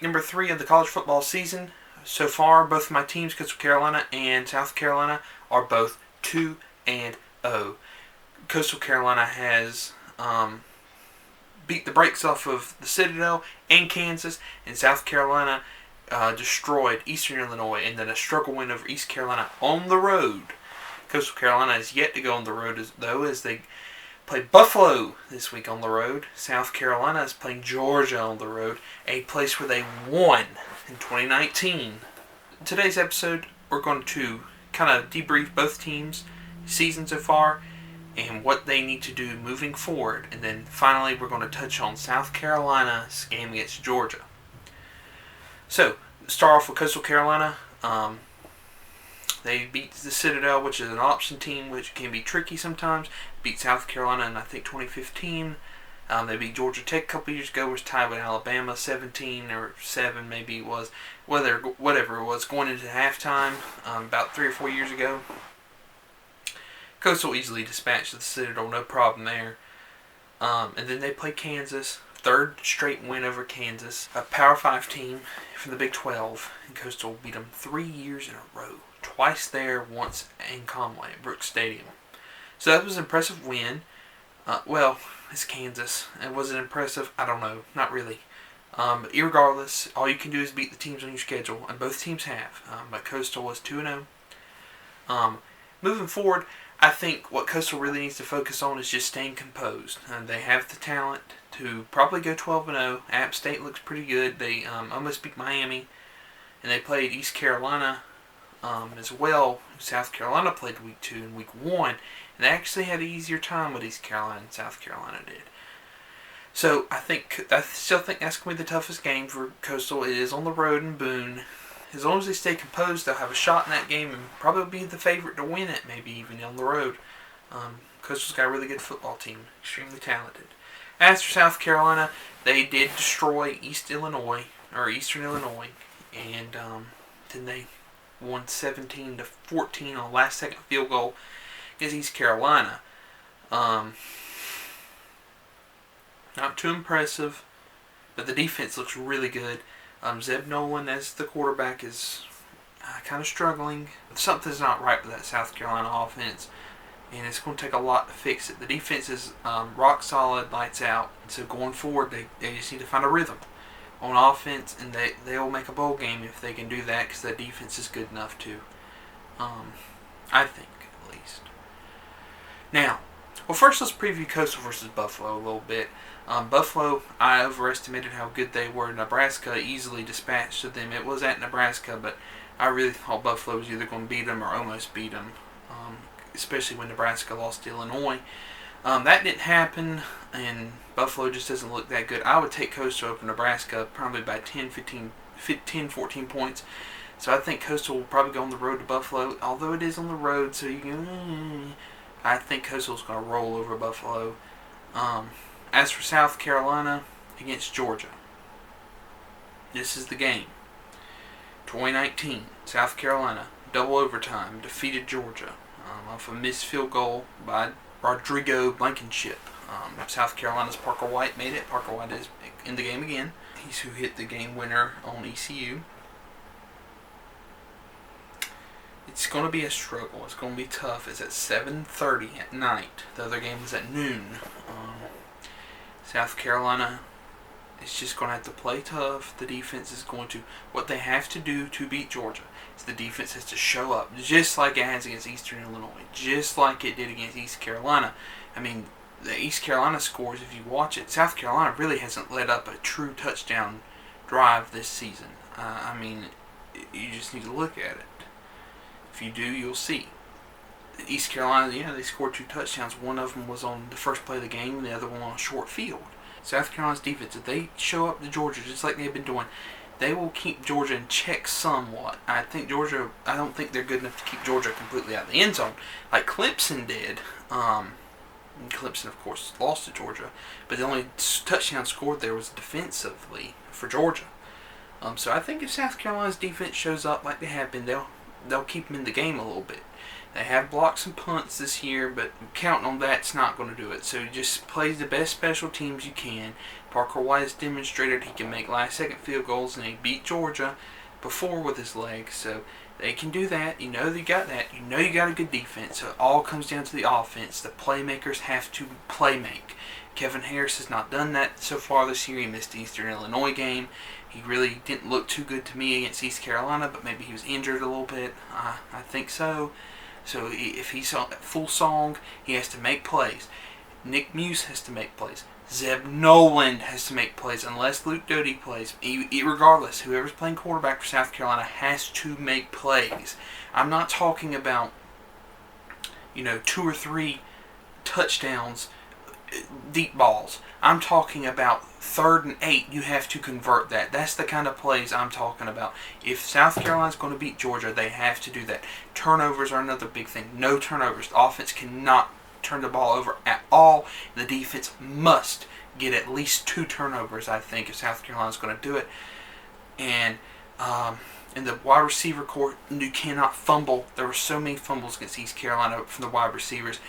number 3 of the college football season. So far, both of my teams, Coastal Carolina and South Carolina, are both 2-0. Coastal Carolina has beat the brakes off of the Citadel and Kansas, and South Carolina destroyed Eastern Illinois, and then a struggle win over East Carolina on the road. Coastal Carolina is yet to go on the road, as they play Buffalo this week on the road. South Carolina is playing Georgia on the road, a place where they won in 2019. In today's episode, we're going to kind of debrief both teams' season so far and what they need to do moving forward. And then finally, we're going to touch on South Carolina's game against Georgia. So, start off with Coastal Carolina. They beat the Citadel, which is an option team, which can be tricky sometimes. Beat South Carolina in, I think, 2015. They beat Georgia Tech a couple years ago, was tied with Alabama, 17 or 7 maybe it was. Whatever it was, going into halftime about 3 or 4 years ago. Coastal easily dispatched the Citadel, no problem there. And then they play Kansas. Third straight win over Kansas. A Power 5 team from the Big 12. And Coastal beat them 3 years in a row. Twice there, once in Conway at Brooks Stadium. So that was an impressive win. It's Kansas. And was it impressive? I don't know. Not really. But irregardless, all you can do is beat the teams on your schedule. And both teams have. But Coastal was 2-0. Moving forward, I think what Coastal really needs to focus on is just staying composed. They have the talent to probably go 12-0. App State looks pretty good. They almost beat Miami. And they played East Carolina as well. South Carolina played week 2 and week 1. And they actually had an easier time with East Carolina than South Carolina did. So I still think that's going to be the toughest game for Coastal. It is on the road in Boone. As long as they stay composed, they'll have a shot in that game and probably be the favorite to win it, maybe even on the road. Coastal's got a really good football team, extremely talented. As for South Carolina, they did destroy Eastern Illinois, and then they won 17-14 on a last-second field goal against East Carolina. Not too impressive, but the defense looks really good. Zeb Nolan as the quarterback is kind of struggling. Something's not right with that South Carolina offense, and it's going to take a lot to fix it. The defense is rock solid, lights out. So going forward, they just need to find a rhythm on offense, and they'll make a bowl game if they can do that, because the defense is good enough to. I think, at least. Now, first let's preview Coastal versus Buffalo a little bit. Buffalo, I overestimated how good they were. Nebraska easily dispatched to them. It was at Nebraska, but I really thought Buffalo was either going to beat them or almost beat them, especially when Nebraska lost to Illinois. That didn't happen, and Buffalo just doesn't look that good. I would take Coastal over Nebraska probably by 10, 14 points. So I think Coastal will probably go on the road to Buffalo, although it is on the road, so you can... I think Coastal's going to roll over Buffalo. As for South Carolina against Georgia, this is the game. 2019, South Carolina, double overtime, defeated Georgia off a missed field goal by Rodrigo Blankenship. South Carolina's Parker White made it. Parker White is in the game again. He's who hit the game winner on ECU. It's going to be a struggle. It's going to be tough. It's at 7:30 at night. The other game is at noon. South Carolina is just going to have to play tough. The defense is going to... What they have to do to beat Georgia is the defense has to show up, just like it has against Eastern Illinois, just like it did against East Carolina. I mean, the East Carolina scores, if you watch it, South Carolina really hasn't led up a true touchdown drive this season. You just need to look at it. If you do, you'll see. East Carolina, they scored 2 touchdowns. One of them was on the first play of the game, and the other one on a short field. South Carolina's defense, if they show up to Georgia just like they've been doing, they will keep Georgia in check somewhat. I don't think they're good enough to keep Georgia completely out of the end zone, like Clemson did. And Clemson, of course, lost to Georgia, but the only touchdown scored there was defensively for Georgia. So I think if South Carolina's defense shows up like they have been, they'll keep them in the game a little bit. They have blocked some punts this year, but counting on that's not going to do it. So just play the best special teams you can. Parker White has demonstrated he can make last-second field goals, and he beat Georgia before with his legs. So they can do that. You know they got that. You know you got a good defense. So it all comes down to the offense. The playmakers have to play make. Kevin Harris has not done that so far this year. He missed the Eastern Illinois game. He really didn't look too good to me against East Carolina, but maybe he was injured a little bit. I think so. So if he's on full song, he has to make plays. Nick Muse has to make plays. Zeb Noland has to make plays unless Luke Doty plays. Regardless, whoever's playing quarterback for South Carolina has to make plays. I'm not talking about, 2 or 3 touchdowns, deep balls. I'm talking about 3rd and 8. You have to convert that. That's the kind of plays I'm talking about. If South Carolina's going to beat Georgia, they have to do that. Turnovers are another big thing. No turnovers. The offense cannot turn the ball over at all. The defense must get at least 2 turnovers, I think, if South Carolina's going to do it. And in the wide receiver court, you cannot fumble. There were so many fumbles against East Carolina from the wide receivers.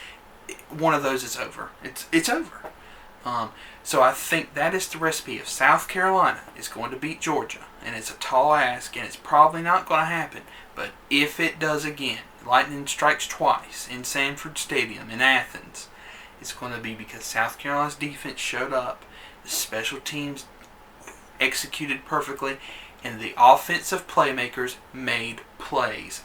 One of those is over. It's over. So I think that is the recipe. If South Carolina is going to beat Georgia, and it's a tall ask, and it's probably not going to happen, but if it does again, lightning strikes twice in Sanford Stadium in Athens, it's going to be because South Carolina's defense showed up, the special teams executed perfectly, and the offensive playmakers made plays.